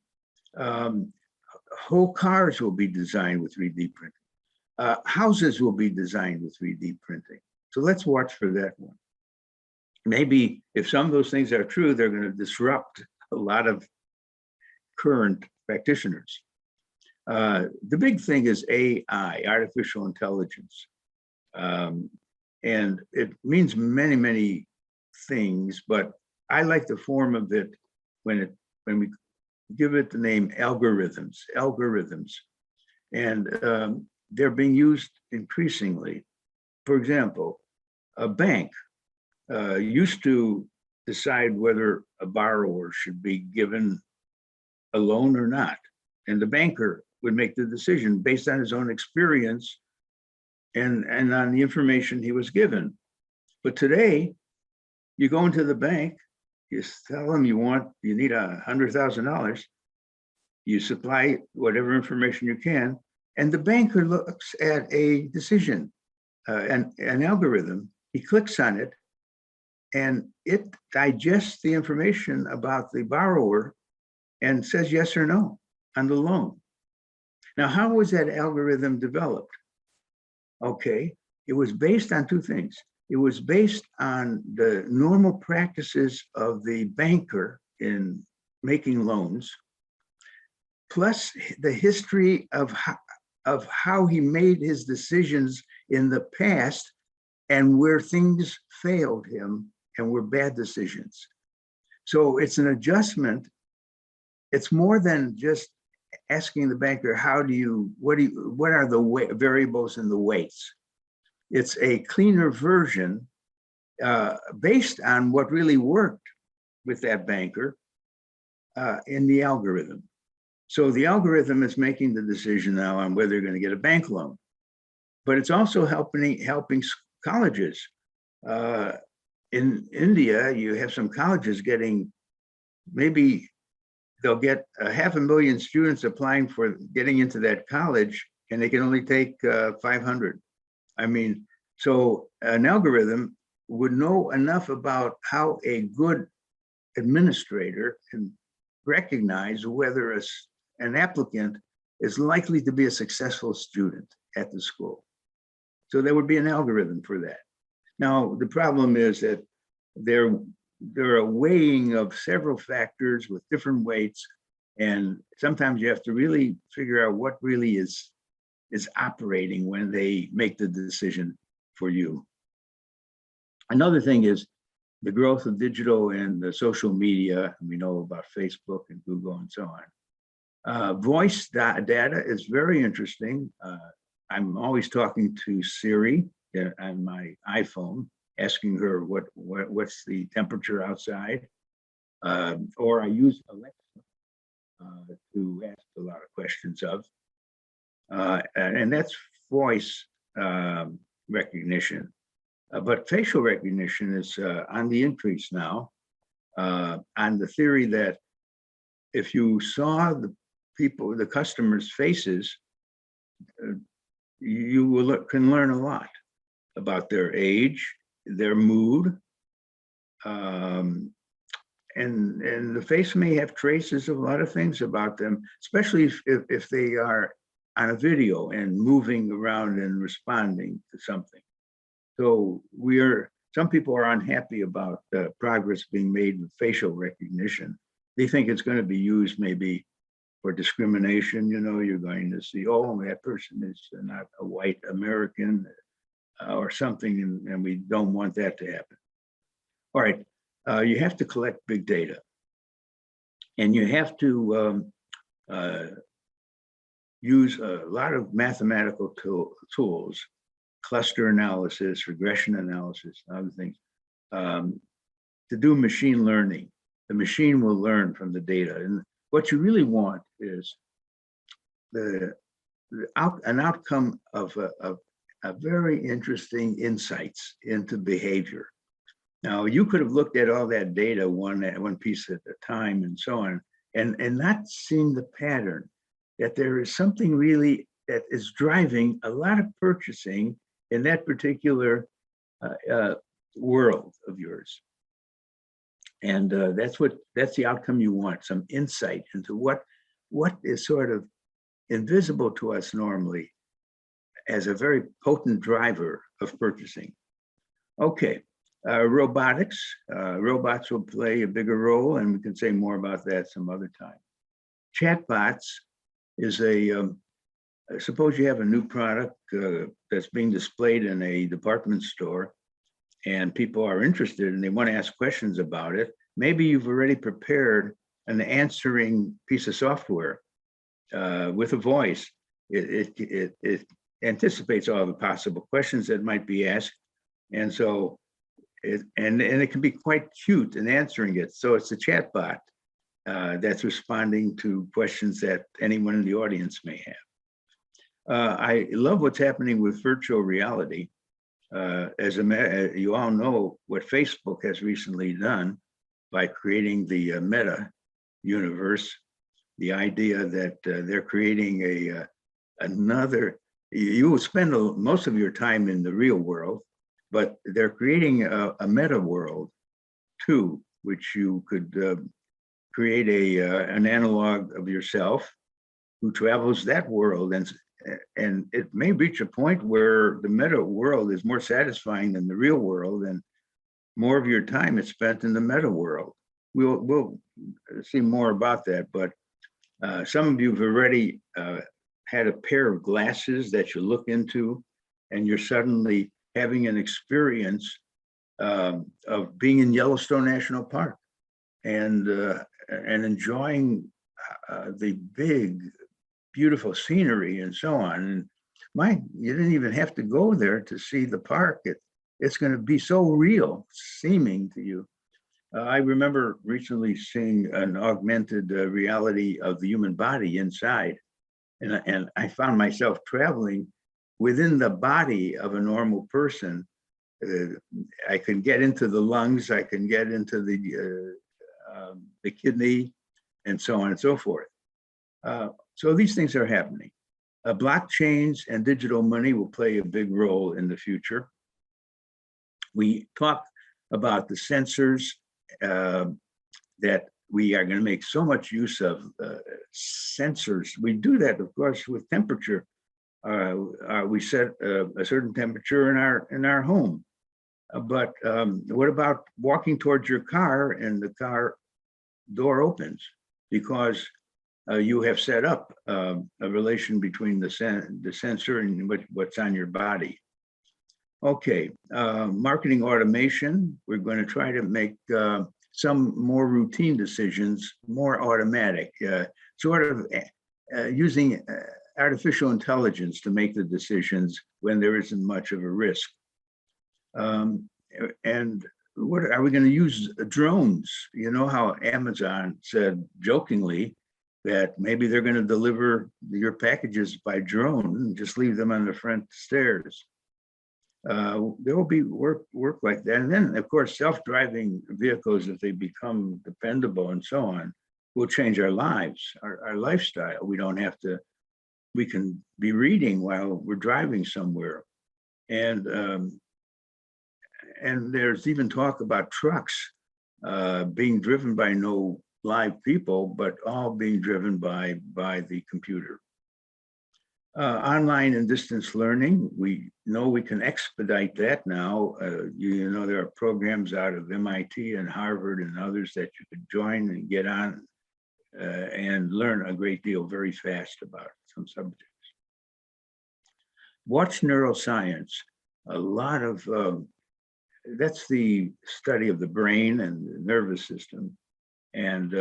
Whole cars will be designed with 3D printing. Houses will be designed with 3D printing. So let's watch for that one. Maybe if some of those things are true, they're going to disrupt a lot of current practitioners. The big thing is AI, artificial intelligence. And it means many, many things, but I like the form of it when we give it the name algorithms. And they're being used increasingly. For example, a bank used to decide whether a borrower should be given a loan or not. And the banker would make the decision based on his own experience and on the information he was given. But today, you go into the bank, you tell them you need $100,000, you supply whatever information you can, and the banker looks at a decision, an algorithm, he clicks on it, and it digests the information about the borrower and says yes or no on the loan. Now, how was that algorithm developed? Okay, it was based on two things. It was based on the normal practices of the banker in making loans, plus the history of how he made his decisions in the past and where things failed him and were bad decisions. So it's an adjustment. It's more than just asking the banker, what are the variables and the weights? It's a cleaner version based on what really worked with that banker in the algorithm. So the algorithm is making the decision now on whether you're going to get a bank loan, but it's also helping colleges. In India, you have some colleges getting, maybe they'll get 500,000 students applying for getting into that college, and they can only take 500. I mean, so an algorithm would know enough about how a good administrator can recognize whether an applicant is likely to be a successful student at the school. So there would be an algorithm for that. Now, the problem is that there are a weighing of several factors with different weights, And sometimes you have to really figure out what really is operating when they make the decision for you. Another thing is the growth of digital and the social media. We know about Facebook and Google and so on. Voice data is very interesting. I'm always talking to Siri on my iPhone, asking her what's the temperature outside, or I use Alexa to ask a lot of questions of, and that's voice recognition. But facial recognition is on the increase now, on the theory that if you saw the customers' faces, you can learn a lot about their age, their mood, and the face may have traces of a lot of things about them, especially if they are on a video and moving around and responding to something. So some people are unhappy about the progress being made with facial recognition. They think it's going to be used maybe for discrimination. You know, you're going to see, oh, that person is not a white American or something, and we don't want that to happen. All right, you have to collect big data, and you have to use a lot of mathematical tools, cluster analysis, regression analysis, and other things, to do machine learning. The machine will learn from the data. And what you really want is an outcome of a very interesting insights into behavior. Now, you could have looked at all that data one piece at a time and so on, and not seen the pattern, that there is something really that is driving a lot of purchasing in that particular world of yours. And that's the outcome you want, some insight into what is sort of invisible to us normally as a very potent driver of purchasing. Okay, robotics. Robots will play a bigger role, and we can say more about that some other time. Chatbots is suppose you have a new product that's being displayed in a department store, and people are interested and they want to ask questions about it. Maybe you've already prepared an answering piece of software with a voice. It anticipates all the possible questions that might be asked, and so it can be quite cute in answering it. So it's a chatbot that's responding to questions that anyone in the audience may have. I love what's happening with virtual reality. You all know what Facebook has recently done by creating the meta universe, the idea that they're creating another, you will spend most of your time in the real world, but they're creating a meta world too, which you could create an analog of yourself who travels that world, and it may reach a point where the meta world is more satisfying than the real world, and more of your time is spent in the meta world. We'll see more about that, but some of you have already had a pair of glasses that you look into, and you're suddenly having an experience of being in Yellowstone National Park and enjoying the big, beautiful scenery and so on. And you didn't even have to go there to see the park. It's going to be so real seeming to you. I remember recently seeing an augmented reality of the human body inside, and I found myself traveling within the body of a normal person. I can get into the lungs, I can get into the kidney, and so on and so forth. So these things are happening. Blockchains and digital money will play a big role in the future. We talk about the sensors that we are going to make so much use of. Sensors, we do that, of course, with temperature. We set a certain temperature in our home. But what about walking towards your car and the car door opens? Because you have set up a relation between the sensor and what's on your body. Okay, marketing automation. We're going to try to make some more routine decisions more automatic, sort of using artificial intelligence to make the decisions when there isn't much of a risk. And what are we going to use? Drones? You know how Amazon said jokingly that maybe they're going to deliver your packages by drone and just leave them on the front stairs. There will be work like that. And then, of course, self-driving vehicles, if they become dependable and so on, will change our lives, our lifestyle. We don't have to, we can be reading while we're driving somewhere. And there's even talk about trucks being driven by no live people, but all being driven by the computer. Online and distance learning, we know we can expedite that now. You know, there are programs out of MIT and Harvard and others that you could join and get on and learn a great deal very fast about some subjects. Watch neuroscience. A lot of, that's the study of the brain and the nervous system. And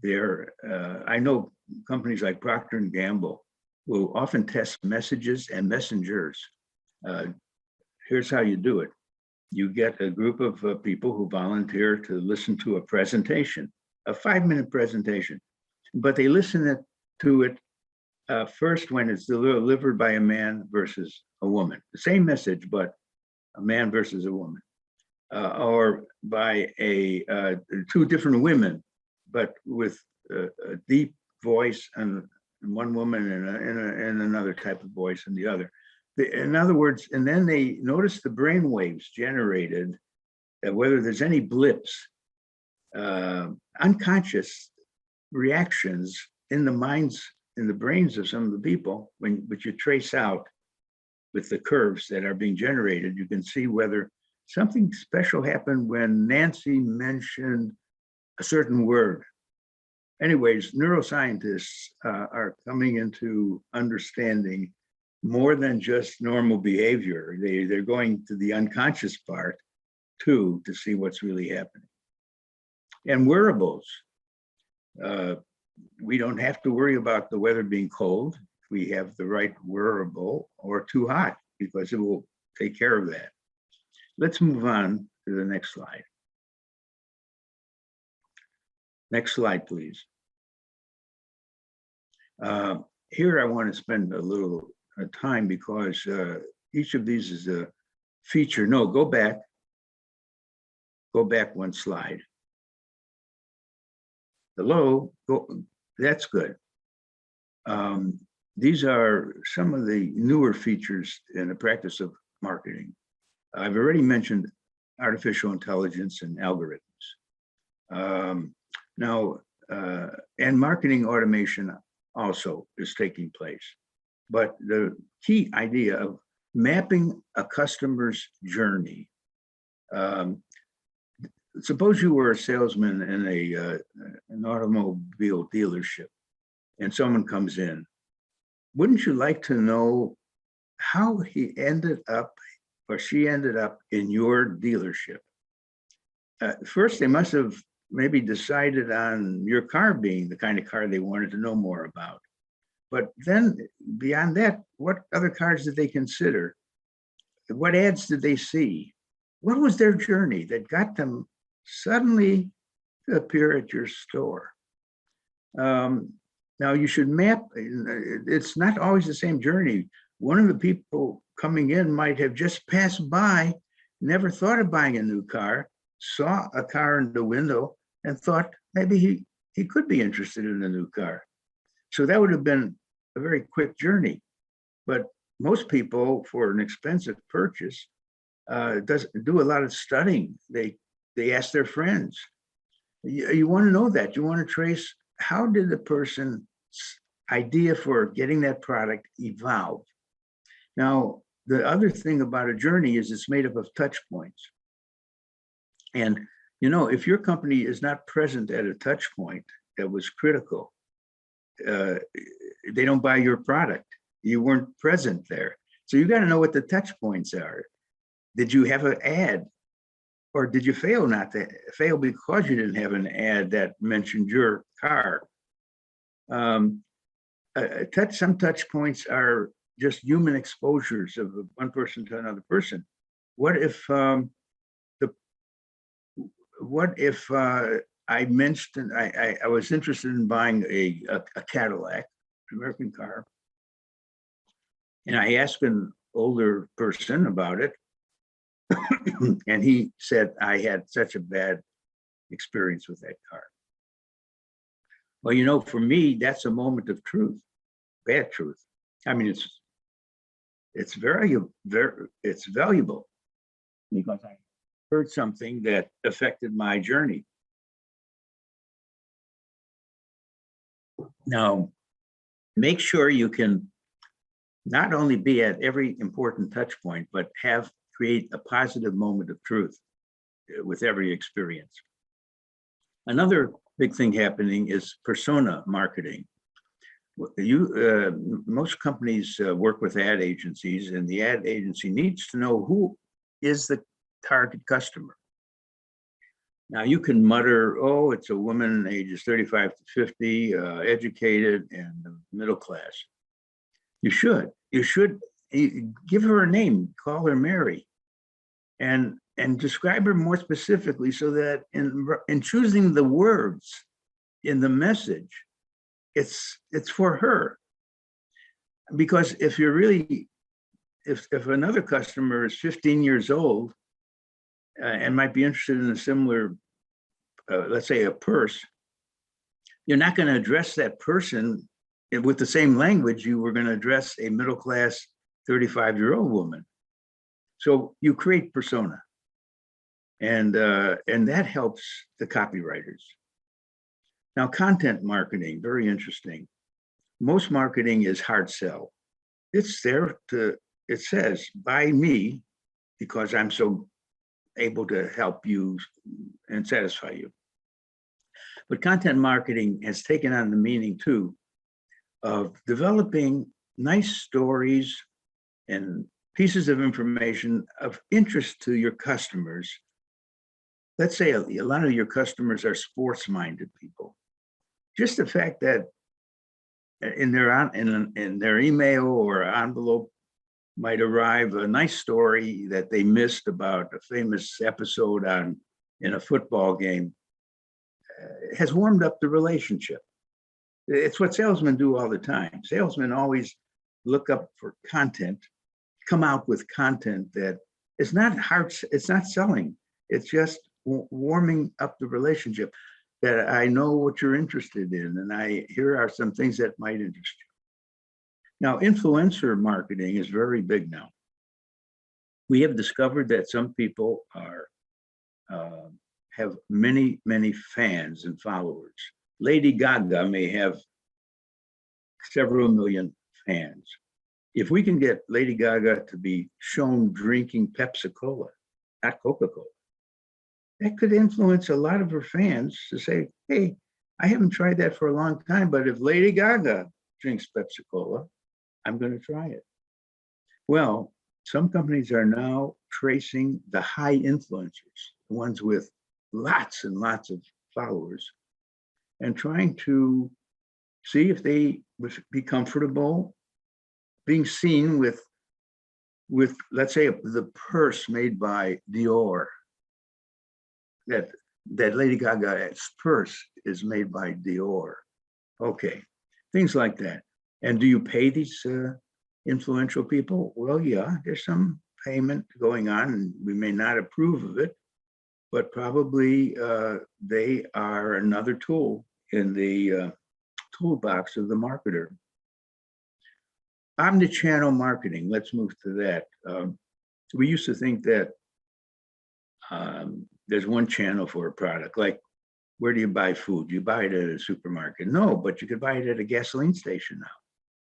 I know companies like Procter & Gamble will often test messages and messengers. Here's how you do it. You get a group of people who volunteer to listen to a presentation, a 5-minute presentation, but they listen to it first when it's delivered by a man versus a woman. The same message, but a man versus a woman. Or by two different women, but with a deep voice and one woman and another type of voice and the other. In other words, and then they notice the brain waves generated, whether there's any blips, unconscious reactions in the minds, in the brains of some of the people, which you trace out with the curves that are being generated, you can see whether something special happened when Nancy mentioned a certain word. Anyways, neuroscientists are coming into understanding more than just normal behavior. They're going to the unconscious part too to see what's really happening. And wearables. We don't have to worry about the weather being cold if we have the right wearable, or too hot, because it will take care of that. Let's move on to the next slide. Next slide, please. Here I want to spend a little time because each of these is a feature. No, go back. Go back one slide. Hello, that's good. These are some of the newer features in the practice of marketing. I've already mentioned artificial intelligence and algorithms. And marketing automation also is taking place. But the key idea of mapping a customer's journey. Suppose you were a salesman in an automobile dealership and someone comes in. Wouldn't you like to know how he ended up or she ended up in your dealership? First, they must have maybe decided on your car being the kind of car they wanted to know more about. But then beyond that, what other cars did they consider? What ads did they see? What was their journey that got them suddenly to appear at your store? Now you should map, it's not always the same journey. One of the people coming in might have just passed by, never thought of buying a new car, saw a car in the window and thought maybe he could be interested in a new car. So that would have been a very quick journey. But most people, for an expensive purchase, do a lot of studying. They ask their friends. You want to know that. You want to trace, how did the person's idea for getting that product evolve? Now, the other thing about a journey is it's made up of touch points. And, you know, if your company is not present at a touch point that was critical, they don't buy your product. You weren't present there. So you got to know what the touch points are. Did you have an ad? Or did you fail because you didn't have an ad that mentioned your car? Some touch points are just human exposures of one person to another person. What if I mentioned I was interested in buying a Cadillac, American car, and I asked an older person about it, and he said I had such a bad experience with that car. Well, you know, for me, that's a moment of truth, bad truth. I mean, it's valuable because I heard something that affected my journey. Now, make sure you can not only be at every important touch point, but create a positive moment of truth with every experience. Another big thing happening is persona marketing. Most companies work with ad agencies, and the ad agency needs to know who is the target customer. Now you can mutter, oh, it's a woman ages 35 to 50, educated and middle class. You should give her a name, call her Mary, and describe her more specifically so that in choosing the words in the message, it's for her. Because if another customer is 15 years old and might be interested in a similar, let's say a purse, you're not going to address that person with the same language you were going to address a middle-class 35-year-old woman. So you create persona, and that helps the copywriters. Now, content marketing, very interesting. Most marketing is hard sell. It's there it says, buy me because I'm so able to help you and satisfy you. But content marketing has taken on the meaning too of developing nice stories and pieces of information of interest to your customers. Let's say a lot of your customers are sports-minded people. Just the fact that in their email or envelope might arrive a nice story that they missed about a famous episode in a football game has warmed up the relationship. It's what salesmen do all the time. Salesmen always look up for content, come out with content that is not hard, it's not selling. It's just warming up the relationship, that I know what you're interested in, and here are some things that might interest you. Now, influencer marketing is very big now. We have discovered that some people have many, many fans and followers. Lady Gaga may have several million fans. If we can get Lady Gaga to be shown drinking Pepsi-Cola, not Coca-Cola, that could influence a lot of her fans to say, hey, I haven't tried that for a long time, but if Lady Gaga drinks Pepsi-Cola, I'm going to try it. Well, some companies are now tracing the high influencers, the ones with lots and lots of followers, and trying to see if they would be comfortable being seen with let's say, the purse made by Dior. That Lady Gaga's purse is made by Dior. Okay, things like that. And do you pay these influential people? Well, yeah, there's some payment going on, and we may not approve of it, but probably they are another tool in the toolbox of the marketer. Omnichannel marketing, let's move to that. We used to think that there's one channel for a product, like where do you buy food? You buy it at a supermarket. No, but you could buy it at a gasoline station now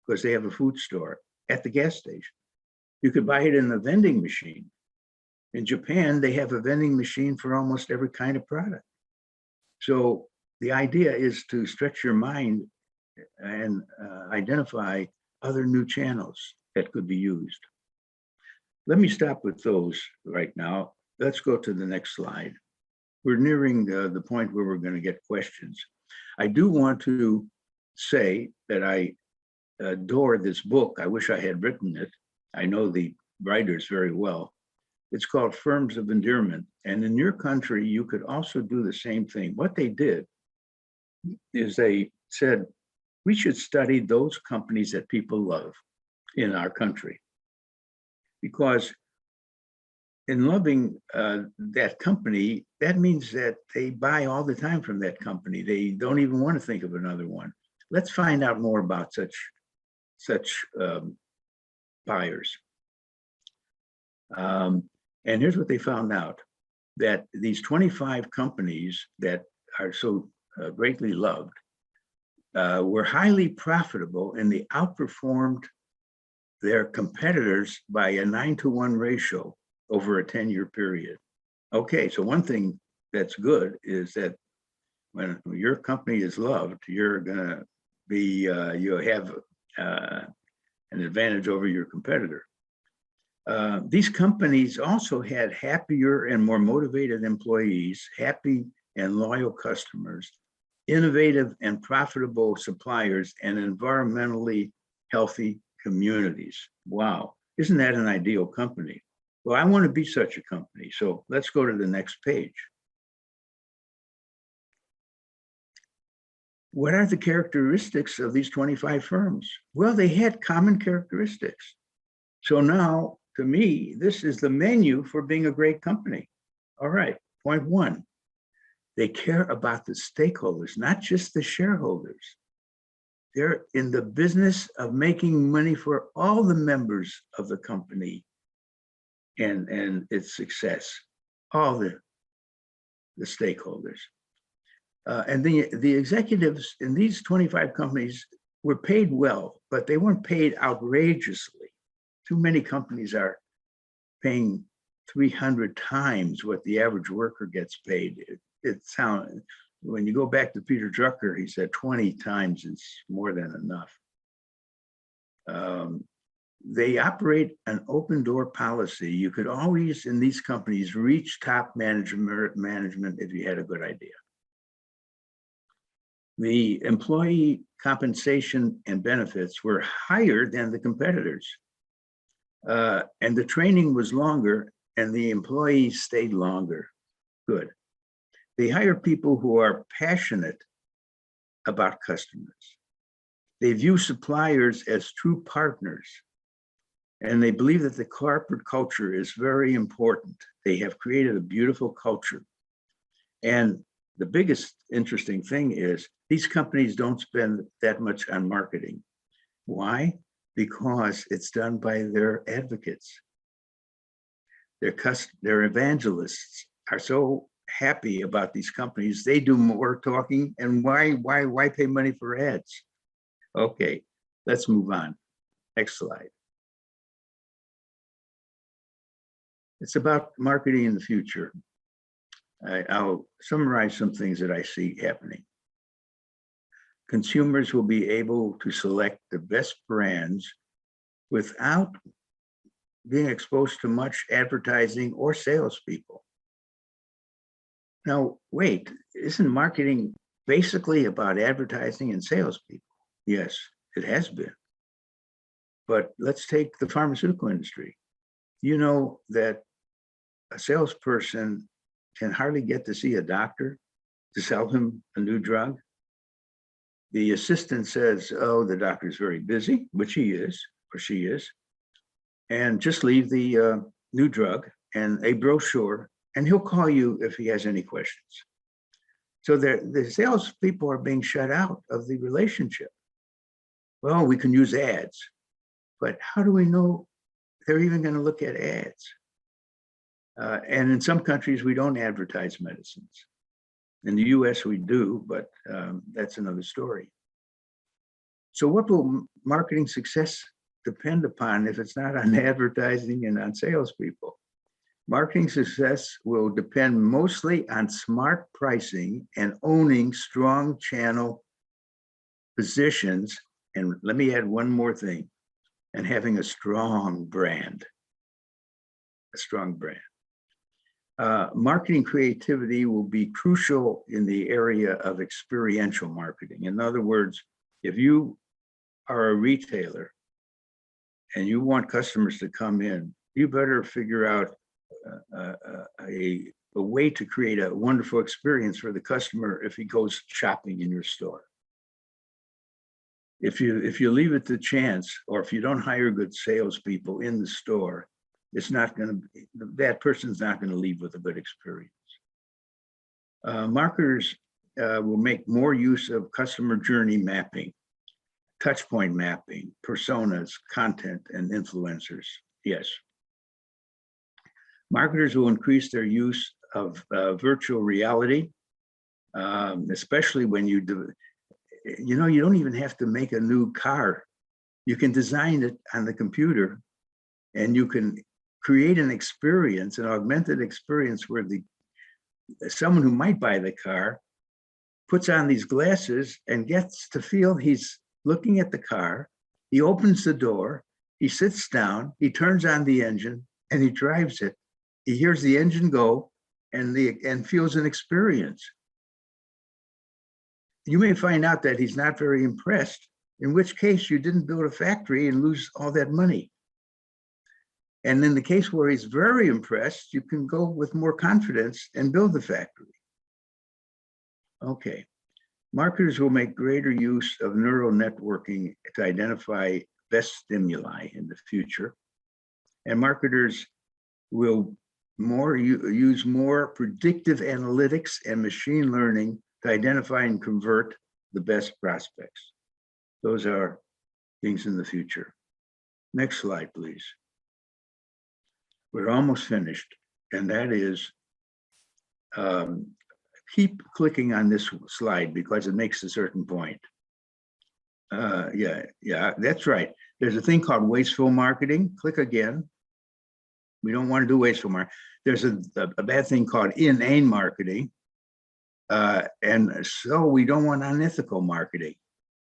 because they have a food store at the gas station. You could buy it in a vending machine. In Japan, they have a vending machine for almost every kind of product. So the idea is to stretch your mind and identify other new channels that could be used. Let me stop with those right now. Let's go to the next slide. We're nearing the point where we're going to get questions. I do want to say that I adore this book. I wish I had written it. I know the writers very well. It's called Firms of Endearment. And in your country, you could also do the same thing. What they did is they said, we should study those companies that people love in our country. Because in loving that company, that means that they buy all the time from that company. They don't even want to think of another one. Let's find out more about such buyers. And here's what they found out, that these 25 companies that are so greatly loved were highly profitable, and they outperformed their competitors by a 9-to-1 ratio over a 10-year period. Okay, so one thing that's good is that when your company is loved, you're gonna be, you have an advantage over your competitor. These companies also had happier and more motivated employees, happy and loyal customers, innovative and profitable suppliers, and environmentally healthy communities. Wow, isn't that an ideal company? Well, I want to be such a company. So let's go to the next page. What are the characteristics of these 25 firms? Well, they had common characteristics. So now, to me, this is the menu for being a great company. All right, point one, they care about the stakeholders, not just the shareholders. They're in the business of making money for all the members of the company and its success, all the stakeholders. And the executives in these 25 companies were paid well, but they weren't paid outrageously. Too many companies are paying 300 times what the average worker gets paid. It sounds, when you go back to Peter Drucker, he said 20 times is more than enough. They operate an open door policy. You could always, in these companies, reach top management if you had a good idea. The employee compensation and benefits were higher than the competitors. And the training was longer and the employees stayed longer. Good. They hire people who are passionate about customers. They view suppliers as true partners. And they believe that the corporate culture is very important. They have created a beautiful culture. And the biggest interesting thing is these companies don't spend that much on marketing. Why? Because it's done by their advocates. Their evangelists are so happy about these companies. They do more talking, and why pay money for ads? Okay, let's move on. Next slide. It's about marketing in the future. I'll summarize some things that I see happening. Consumers will be able to select the best brands without being exposed to much advertising or salespeople. Now, wait, isn't marketing basically about advertising and salespeople? Yes, it has been. But let's take the pharmaceutical industry. You know that a salesperson can hardly get to see a doctor to sell him a new drug. The assistant says, oh, the doctor's very busy, which he is, or she is, and just leave the new drug and a brochure, and he'll call you if he has any questions. So the salespeople are being shut out of the relationship. Well, we can use ads, but how do we know they're even going to look at ads? And in some countries, we don't advertise medicines. In the US, we do, but that's another story. So what will marketing success depend upon if it's not on advertising and on salespeople? Marketing success will depend mostly on smart pricing and owning strong channel positions, and let me add one more thing, and having a strong brand. A strong brand. Marketing creativity will be crucial in the area of experiential marketing. In other words, if you are a retailer and you want customers to come in, you better figure out a way to create a wonderful experience for the customer if he goes shopping in your store. If you leave it to chance, or if you don't hire good salespeople in the store, it's not going to, that person's not going to leave with a good experience. Marketers will make more use of customer journey mapping, touch point mapping, personas, content, and influencers. Yes. Marketers will increase their use of virtual reality, especially when you do, you know, you don't even have to make a new car. You can design it on the computer, and you can create an experience, an augmented experience where someone who might buy the car puts on these glasses and gets to feel he's looking at the car. He opens the door, he sits down, he turns on the engine, and he drives it. He hears the engine go and feels an experience. You may find out that he's not very impressed, in which case you didn't build a factory and lose all that money. And in the case where he's very impressed, you can go with more confidence and build the factory. Okay. Marketers will make greater use of neural networking to identify best stimuli in the future. And marketers will use more predictive analytics and machine learning to identify and convert the best prospects. Those are things in the future. Next slide, please. We're almost finished, and that is, keep clicking on this slide because it makes a certain point. Yeah, that's right. There's a thing called wasteful marketing. Click again. We don't want to do wasteful marketing. There's a bad thing called inane marketing. And so we don't want unethical marketing.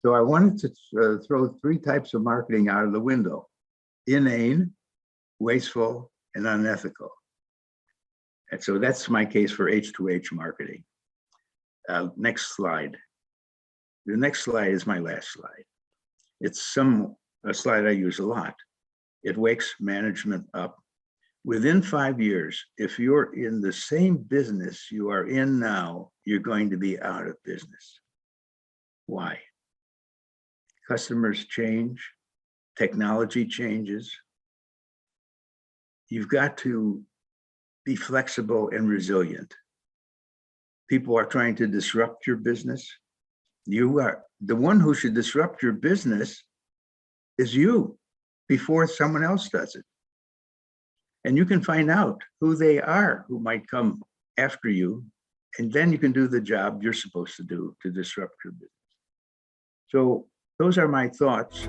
So I wanted to throw 3 types of marketing out of the window: inane, wasteful, and unethical. And so that's my case for H2H marketing. Next slide. The next slide is my last slide. It's a slide I use a lot. It wakes management up. Within 5 years, if you're in the same business you are in now, you're going to be out of business. Why? Customers change, technology changes. You've got to be flexible and resilient. People are trying to disrupt your business. You are the one who should disrupt your business is you before someone else does it. And you can find out who they are who might come after you, and then you can do the job you're supposed to do to disrupt your business. So those are my thoughts.